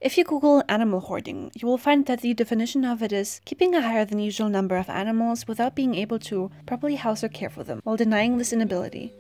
If you Google animal hoarding, you will find that the definition of it is keeping a higher than usual number of animals without being able to properly house or care for them, while denying this inability.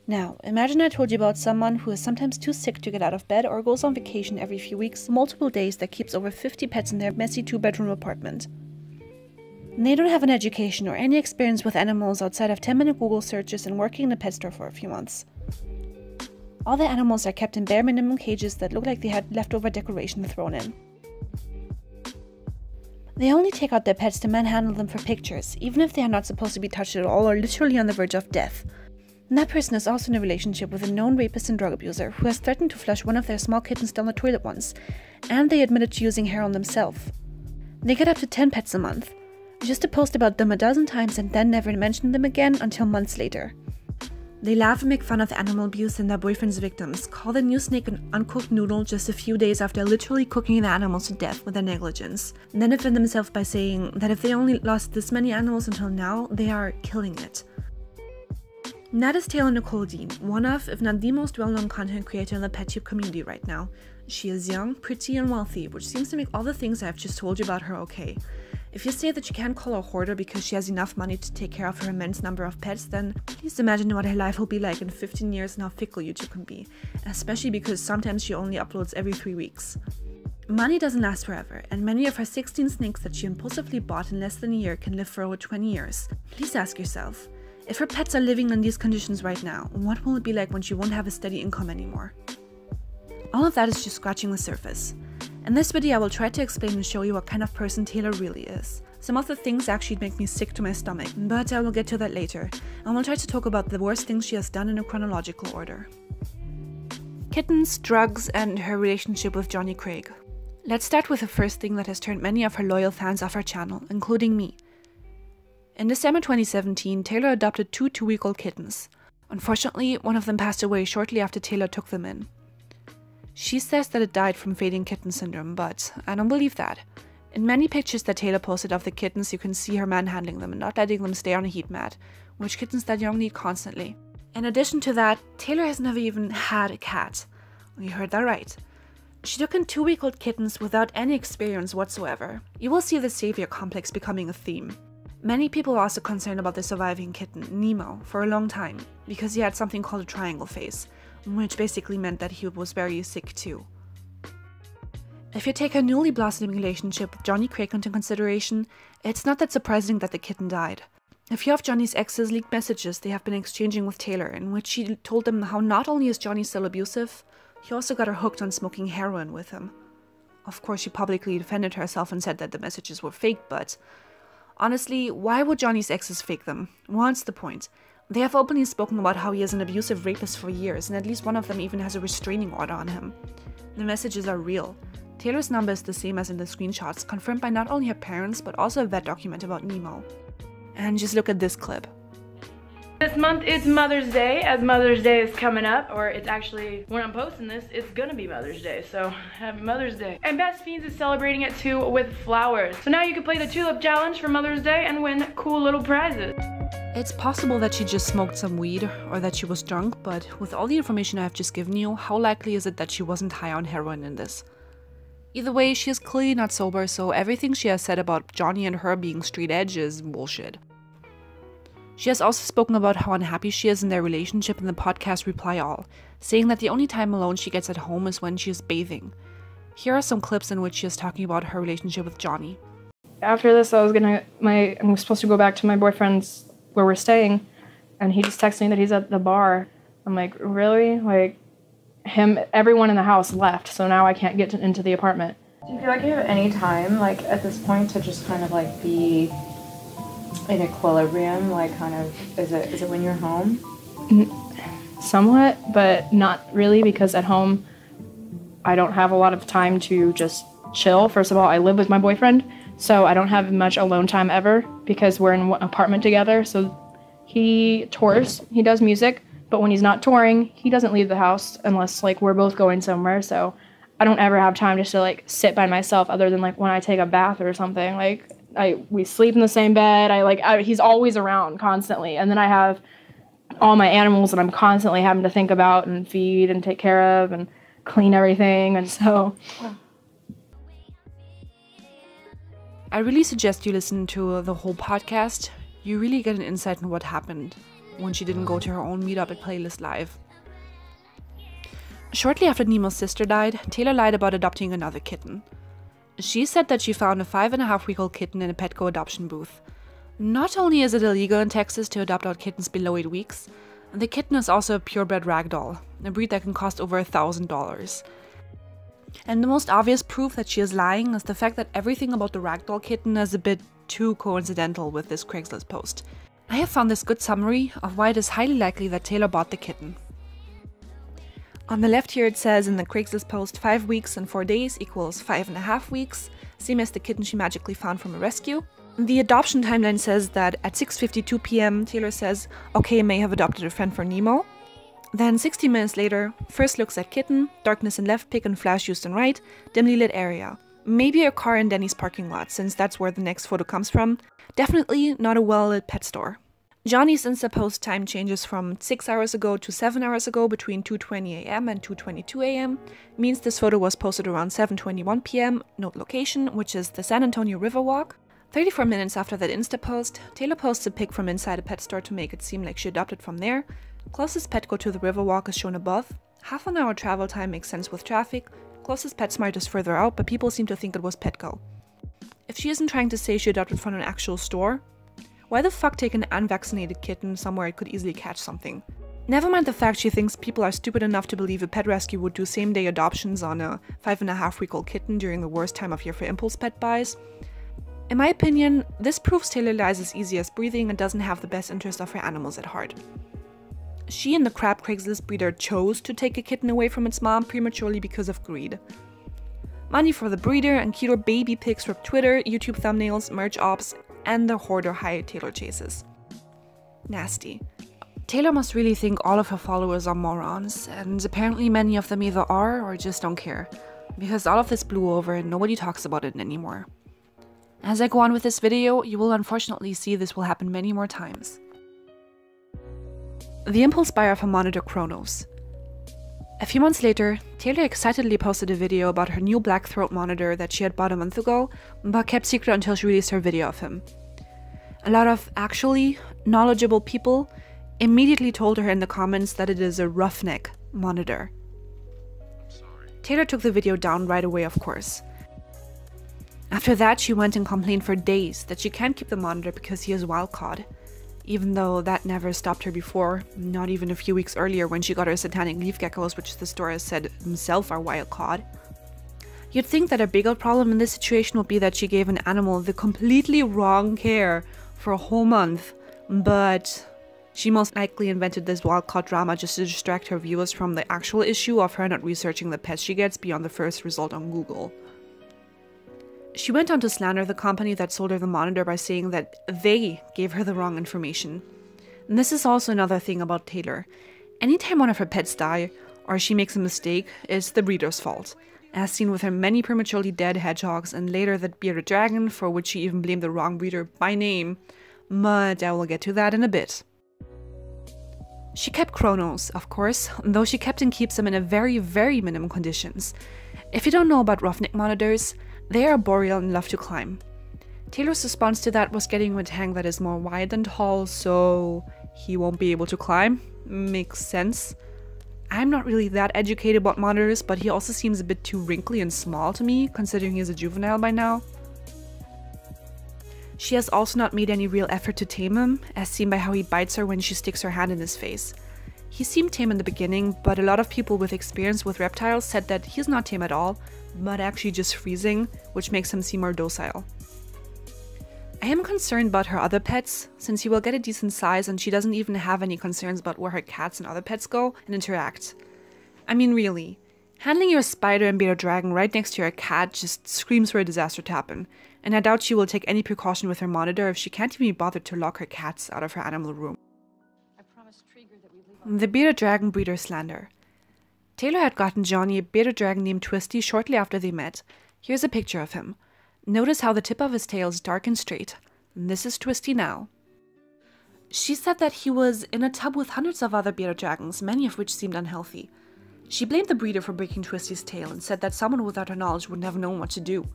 Now, imagine I told you about someone who is sometimes too sick to get out of bed or goes on vacation every few weeks, multiple days, that keeps over 50 pets in their messy 2-bedroom apartment. And they don't have an education or any experience with animals outside of 10-minute Google searches and working in a pet store for a few months. All the animals are kept in bare minimum cages that look like they had leftover decoration thrown in. They only take out their pets to manhandle them for pictures, even if they are not supposed to be touched at all or literally on the verge of death. And that person is also in a relationship with a known rapist and drug abuser who has threatened to flush one of their small kittens down the toilet once, and they admitted to using hair on themselves. They get up to 10 pets a month, just to post about them a dozen times and then never mention them again until months later. They laugh and make fun of animal abuse and their boyfriend's victims, call the new snake an uncooked noodle just a few days after literally cooking the animals to death with their negligence, and then defend themselves by saying that if they only lost this many animals until now, they are killing it. And that is Taylor Nicole Dean, one of, if not the most well-known content creator in the PetTube community right now. She is young, pretty, and wealthy, which seems to make all the things I've just told you about her okay. If you say that you can't call her a hoarder because she has enough money to take care of her immense number of pets, then please imagine what her life will be like in 15 years and how fickle you two can be, especially because sometimes she only uploads every 3 weeks. Money doesn't last forever, and many of her 16 snakes that she impulsively bought in less than a year can live for over 20 years. Please ask yourself, if her pets are living in these conditions right now, what will it be like when she won't have a steady income anymore? All of that is just scratching the surface. In this video, I will try to explain and show you what kind of person Taylor really is. Some of the things actually make me sick to my stomach, but I will get to that later, and we'll try to talk about the worst things she has done in a chronological order. Kittens, drugs, and her relationship with Jonny Craig. Let's start with the first thing that has turned many of her loyal fans off her channel, including me. In December 2017, Taylor adopted 2 2-week-old kittens. Unfortunately, one of them passed away shortly after Taylor took them in. She says that it died from fading kitten syndrome, but I don't believe that. In many pictures that Taylor posted of the kittens, you can see her manhandling them and not letting them stay on a heat mat, which kittens that young need constantly. In addition to that, Taylor has never even had a cat. You heard that right. She took in 2-week-old kittens without any experience whatsoever. You will see the savior complex becoming a theme. Many people are also concerned about the surviving kitten, Nemo, for a long time, because he had something called a triangle face, which basically meant that he was very sick too. If you take her newly blossoming relationship with Jonny Craig into consideration, it's not that surprising that the kitten died. A few of Jonny's exes leaked messages they have been exchanging with Taylor, in which she told them how not only is Jonny still abusive, he also got her hooked on smoking heroin with him. Of course, she publicly defended herself and said that the messages were fake, but honestly, why would Jonny's exes fake them? What's the point? They have openly spoken about how he is an abusive rapist for years, and at least one of them even has a restraining order on him. The messages are real. Taylor's number is the same as in the screenshots, confirmed by not only her parents, but also a vet document about Nemo. And just look at this clip. This month it's Mother's Day, as Mother's Day is coming up, or it's actually, when I'm posting this, it's gonna be Mother's Day, so happy Mother's Day. And Best Fiends is celebrating it too with flowers. So now you can play the Tulip Challenge for Mother's Day and win cool little prizes. It's possible that she just smoked some weed, or that she was drunk, but with all the information I have just given you, how likely is it that she wasn't high on heroin in this? Either way, she is clearly not sober, so everything she has said about Jonny and her being straight edge is bullshit. She has also spoken about how unhappy she is in their relationship in the podcast Reply All, saying that the only time alone she gets at home is when she is bathing. Here are some clips in which she is talking about her relationship with Jonny. After this, I'm supposed to go back to my boyfriend's where we're staying, and he just texted me that he's at the bar. I'm like, really? Like, everyone in the house left, so now I can't get into the apartment. Do you feel like you have any time, like, at this point to just kind of, like, be in equilibrium? Like, kind of, is it when you're home? Somewhat, but not really, because at home, I don't have a lot of time to just chill. First of all, I live with my boyfriend, so I don't have much alone time ever because we're in one apartment together. So he tours, he does music, but when he's not touring, he doesn't leave the house unless like we're both going somewhere. So I don't ever have time just to like sit by myself other than like when I take a bath or something. Like we sleep in the same bed. He's always around constantly. And then I have all my animals that I'm constantly having to think about and feed and take care of and clean everything, and so... I really suggest you listen to the whole podcast. You really get an insight on what happened when she didn't go to her own meetup at Playlist Live. Shortly after Nemo's sister died, Taylor lied about adopting another kitten. She said that she found a 5.5-week-old kitten in a Petco adoption booth. Not only is it illegal in Texas to adopt out kittens below 8 weeks, the kitten is also a purebred ragdoll, a breed that can cost over $1,000. And the most obvious proof that she is lying is the fact that everything about the ragdoll kitten is a bit too coincidental with this Craigslist post. I have found this good summary of why it is highly likely that Taylor bought the kitten. On the left here it says in the Craigslist post 5 weeks and 4 days equals 5.5 weeks, same as the kitten she magically found from a rescue. The adoption timeline says that at 6:52 p.m. Taylor says, okay, may have adopted a friend for Nemo. Then 60 minutes later, first looks at kitten, darkness in left pick and flash used in right, dimly lit area. Maybe a car in Denny's parking lot, since that's where the next photo comes from. Definitely not a well-lit pet store. Jonny's Insta post time changes from 6 hours ago to 7 hours ago between 2:20 a.m. and 2:22 a.m. Means this photo was posted around 7:21 p.m. Note location, which is the San Antonio Riverwalk. 34 minutes after that Insta post, Taylor posts a pic from inside a pet store to make it seem like she adopted from there. Closest Petco to the Riverwalk is shown above. Half an hour travel time makes sense with traffic. Closest PetSmart is further out, but people seem to think it was Petco. If she isn't trying to say she adopted from an actual store, why the fuck take an unvaccinated kitten somewhere it could easily catch something? Never mind the fact she thinks people are stupid enough to believe a pet rescue would do same-day adoptions on a 5.5-week-old kitten during the worst time of year for impulse pet buys. In my opinion, this proves Taylor lies as easy as breathing and doesn't have the best interest of her animals at heart. She and the crap Craigslist breeder chose to take a kitten away from its mom prematurely because of greed. Money for the breeder and cuter baby pics from Twitter, YouTube thumbnails, merch ops, and the Hoarder high Taylor chases. Nasty. Taylor must really think all of her followers are morons, and apparently many of them either are or just don't care, because all of this blew over and nobody talks about it anymore. As I go on with this video, you will unfortunately see this will happen many more times. The impulse buyer of her monitor Kronos. A few months later, Taylor excitedly posted a video about her new black throat monitor that she had bought a month ago, but kept secret until she released her video of him. A lot of actually knowledgeable people immediately told her in the comments that it is a roughneck monitor. Taylor took the video down right away, of course. After that, she went and complained for days that she can't keep the monitor because he is wild-caught. Even though that never stopped her before, not even a few weeks earlier when she got her satanic leaf geckos, which the store has said himself are wild-caught. You'd think that a bigger problem in this situation would be that she gave an animal the completely wrong care for a whole month, but she most likely invented this wild-caught drama just to distract her viewers from the actual issue of her not researching the pets she gets beyond the first result on Google. She went on to slander the company that sold her the monitor by saying that they gave her the wrong information. And this is also another thing about Taylor. Anytime one of her pets die, or she makes a mistake, it's the breeder's fault, as seen with her many prematurely dead hedgehogs and later that bearded dragon, for which she even blamed the wrong breeder by name, but I will get to that in a bit. She kept Kronos, of course, though she kept and keeps them in a very, very minimum conditions. If you don't know about roughneck monitors, they are boreal and love to climb. Taylor's response to that was getting him a tank that is more wide than tall, so he won't be able to climb. Makes sense. I'm not really that educated about monitors, but he also seems a bit too wrinkly and small to me, considering he's a juvenile by now. She has also not made any real effort to tame him, as seen by how he bites her when she sticks her hand in his face. He seemed tame in the beginning, but a lot of people with experience with reptiles said that he's not tame at all, but actually just freezing, which makes him seem more docile. I am concerned about her other pets, since he will get a decent size and she doesn't even have any concerns about where her cats and other pets go and interact. I mean, really, handling your spider and bearded dragon right next to your cat just screams for a disaster to happen, and I doubt she will take any precaution with her monitor if she can't even be bothered to lock her cats out of her animal room. The bearded dragon breeder slander. Taylor had gotten Jonny a bearded dragon named Twisty shortly after they met. Here's a picture of him. Notice how the tip of his tail is dark and straight. And this is Twisty now. She said that he was in a tub with hundreds of other bearded dragons, many of which seemed unhealthy. She blamed the breeder for breaking Twisty's tail and said that someone without her knowledge would have known what to do.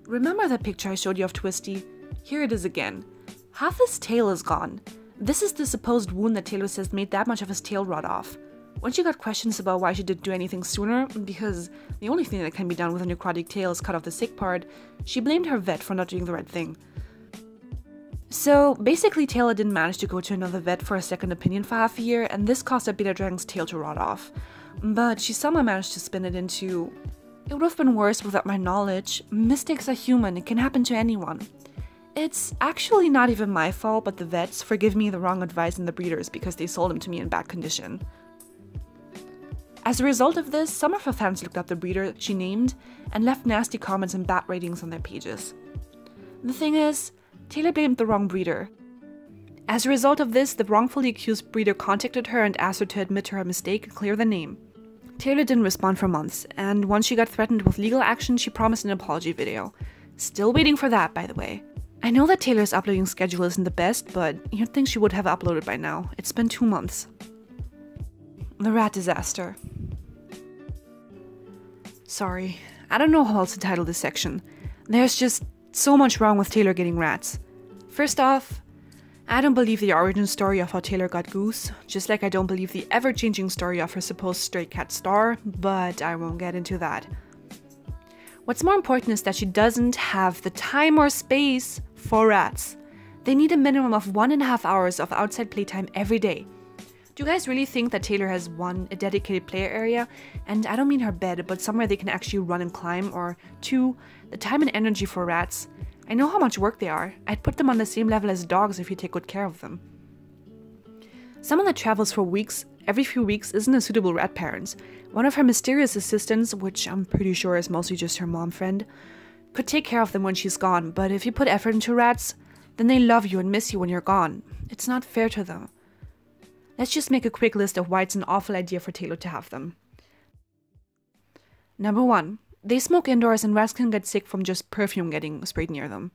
Remember that picture I showed you of Twisty? Here it is again. Half his tail is gone. This is the supposed wound that Taylor says made that much of his tail rot off. When she got questions about why she didn't do anything sooner, because the only thing that can be done with a necrotic tail is cut off the sick part, she blamed her vet for not doing the right thing. So basically Taylor didn't manage to go to another vet for a second opinion for half a year, and this caused a beta dragon's tail to rot off. But she somehow managed to spin it into, "It would have been worse without my knowledge. Mistakes are human, it can happen to anyone. It's actually not even my fault, but the vets for giving me the wrong advice and the breeders because they sold him to me in bad condition." As a result of this, some of her fans looked up the breeder she named and left nasty comments and bad ratings on their pages. The thing is, Taylor blamed the wrong breeder. As a result of this, the wrongfully accused breeder contacted her and asked her to admit to her mistake and clear the name. Taylor didn't respond for months, and once she got threatened with legal action, she promised an apology video. Still waiting for that, by the way. I know that Taylor's uploading schedule isn't the best, but you'd think she would have uploaded by now. It's been 2 months. The rat disaster. Sorry, I don't know how else to title this section. There's just so much wrong with Taylor getting rats. First off, I don't believe the origin story of how Taylor got Goose, just like I don't believe the ever-changing story of her supposed stray cat Star, but I won't get into that. What's more important is that she doesn't have the time or space for rats. They need a minimum of 1.5 hours of outside playtime every day. Do you guys really think that Taylor has a dedicated player area? And I don't mean her bed, but somewhere they can actually run and climb, or 2, the time and energy for rats. I know how much work they are. I'd put them on the same level as dogs if you take good care of them. Someone that travels for weeks, every few weeks, isn't a suitable rat parent. One of her mysterious assistants, which I'm pretty sure is mostly just her mom friend, could take care of them when she's gone, but if you put effort into rats, then they love you and miss you when you're gone. It's not fair to them. Let's just make a quick list of why it's an awful idea for Taylor to have them. Number 1. They smoke indoors and rats can get sick from just perfume getting sprayed near them.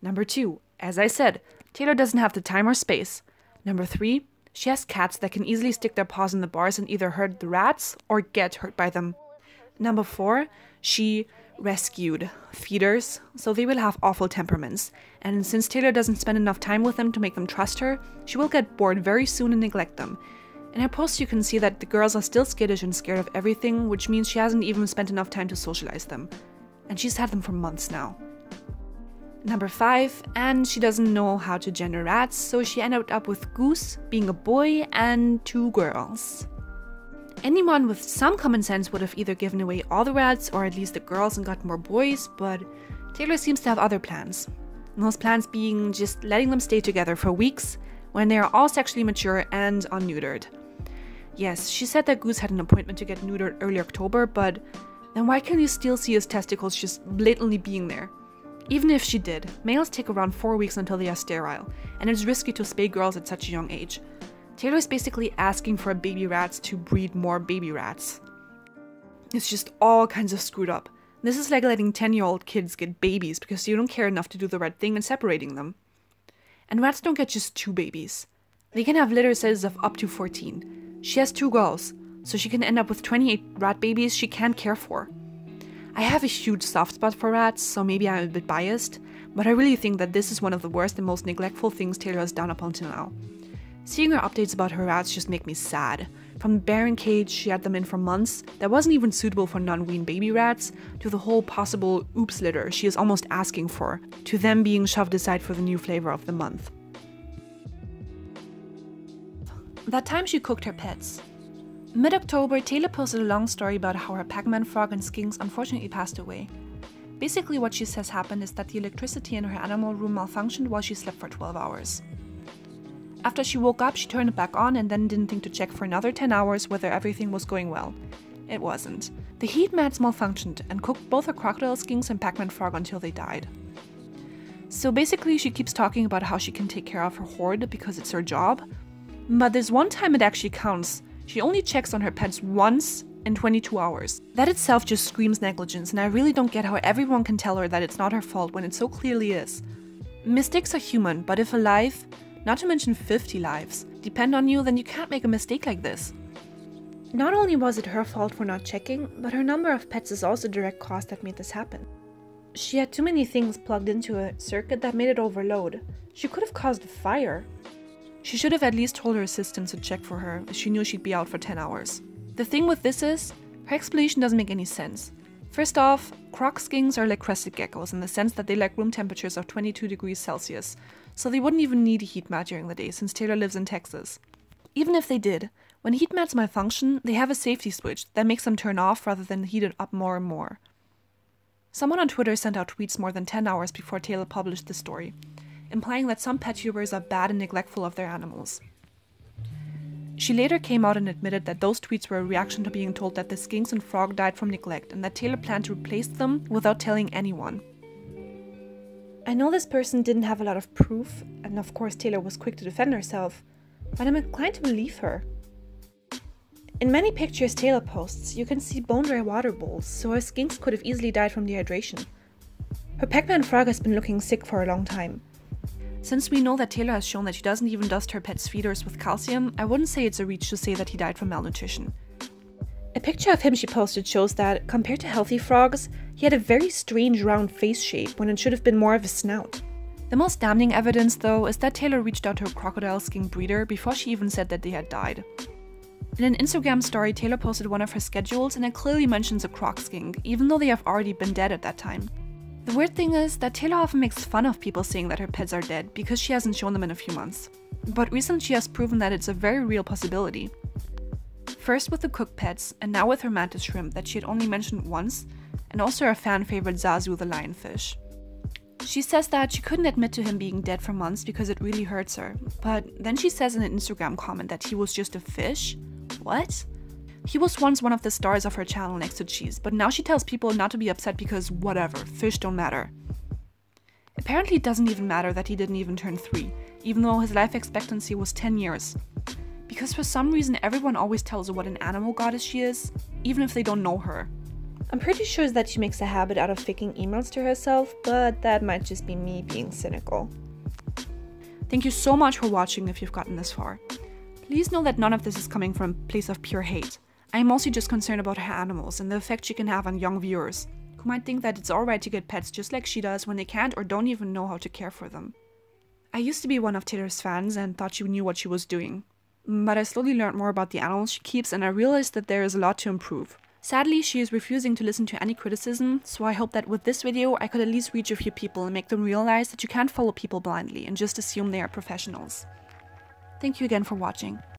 Number 2. As I said, Taylor doesn't have the time or space. Number 3. She has cats that can easily stick their paws in the bars and either hurt the rats or get hurt by them. Number 4. She rescued feeders, so they will have awful temperaments, and since Taylor doesn't spend enough time with them to make them trust her, she will get bored very soon and neglect them. In her post you can see that the girls are still skittish and scared of everything, which means she hasn't even spent enough time to socialize them. And she's had them for months now. Number 5, and she doesn't know how to gender rats, so she ended up with Goose being a boy and 2 girls. Anyone with some common sense would have either given away all the rats or at least the girls and got more boys, but Taylor seems to have other plans. And those plans being just letting them stay together for weeks when they are all sexually mature and unneutered. Yes, she said that Goose had an appointment to get neutered early October, but then why can you still see his testicles just blatantly being there? Even if she did, males take around 4 weeks until they are sterile, and it's risky to spay girls at such a young age. Taylor is basically asking for baby rats to breed more baby rats. It's just all kinds of screwed up. This is like letting 10-year-old kids get babies because you don't care enough to do the right thing and separating them. And rats don't get just 2 babies. They can have litter sizes of up to 14. She has 2 girls, so she can end up with 28 rat babies she can't care for. I have a huge soft spot for rats, so maybe I'm a bit biased, but I really think that this is one of the worst and most neglectful things Taylor has done up until now. Seeing her updates about her rats just make me sad. From the barren cage she had them in for months that wasn't even suitable for non-weaned baby rats, to the whole possible oops litter she is almost asking for, to them being shoved aside for the new flavor of the month. That time she cooked her pets. Mid-October, Taylor posted a long story about how her Pac-Man frog and skinks unfortunately passed away. Basically what she says happened is that the electricity in her animal room malfunctioned while she slept for 12 hours. After she woke up, she turned it back on and then didn't think to check for another 10 hours whether everything was going well. It wasn't. The heat mats malfunctioned and cooked both her crocodile skinks and Pac-Man frog until they died. So basically she keeps talking about how she can take care of her hoard because it's her job, but there's one time it actually counts. She only checks on her pets once in 22 hours. That itself just screams negligence, and I really don't get how everyone can tell her that it's not her fault when it so clearly is. Mistakes are human, but if a life, not to mention 50 lives, depend on you, then you can't make a mistake like this. Not only was it her fault for not checking, but her number of pets is also a direct cause that made this happen. She had too many things plugged into a circuit that made it overload. She could have caused a fire. She should have at least told her assistant to check for her, as she knew she'd be out for 10 hours. The thing with this is, her explanation doesn't make any sense. First off, croc skinks are like crested geckos in the sense that they like room temperatures of 22 degrees Celsius, so they wouldn't even need a heat mat during the day since Taylor lives in Texas. Even if they did, when heat mats malfunction, they have a safety switch that makes them turn off rather than heat it up more and more. Someone on Twitter sent out tweets more than 10 hours before Taylor published the story, implying that some pet tubers are bad and neglectful of their animals. She later came out and admitted that those tweets were a reaction to being told that the skinks and frog died from neglect and that Taylor planned to replace them without telling anyone. I know this person didn't have a lot of proof, and of course Taylor was quick to defend herself, but I'm inclined to believe her. In many pictures Taylor posts, you can see bone-dry water bowls, so her skinks could have easily died from dehydration. Her Pac-Man frog has been looking sick for a long time. Since we know that Taylor has shown that she doesn't even dust her pet's feeders with calcium, I wouldn't say it's a reach to say that he died from malnutrition. A picture of him she posted shows that, compared to healthy frogs, he had a very strange round face shape when it should have been more of a snout. The most damning evidence, though, is that Taylor reached out to a crocodile skink breeder before she even said that they had died. In an Instagram story, Taylor posted one of her schedules and it clearly mentions a croc skink, even though they have already been dead at that time. The weird thing is that Taylor often makes fun of people saying that her pets are dead because she hasn't shown them in a few months. But recently she has proven that it's a very real possibility. First with the cooked pets, and now with her mantis shrimp that she had only mentioned once, and also her fan favorite Zazu the lionfish. She says that she couldn't admit to him being dead for months because it really hurts her, but then she says in an Instagram comment that he was just a fish? What? He was once one of the stars of her channel next to Cheese, but now she tells people not to be upset because whatever, fish don't matter. Apparently it doesn't even matter that he didn't even turn 3, even though his life expectancy was 10 years. Because for some reason everyone always tells her what an animal goddess she is, even if they don't know her. I'm pretty sure that she makes a habit out of faking emails to herself, but that might just be me being cynical. Thank you so much for watching if you've gotten this far. Please know that none of this is coming from a place of pure hate. I am mostly just concerned about her animals and the effect she can have on young viewers, who might think that it's alright to get pets just like she does when they can't or don't even know how to care for them. I used to be one of Taylor's fans and thought she knew what she was doing. But I slowly learned more about the animals she keeps and I realized that there is a lot to improve. Sadly, she is refusing to listen to any criticism, so I hope that with this video I could at least reach a few people and make them realize that you can't follow people blindly and just assume they are professionals. Thank you again for watching.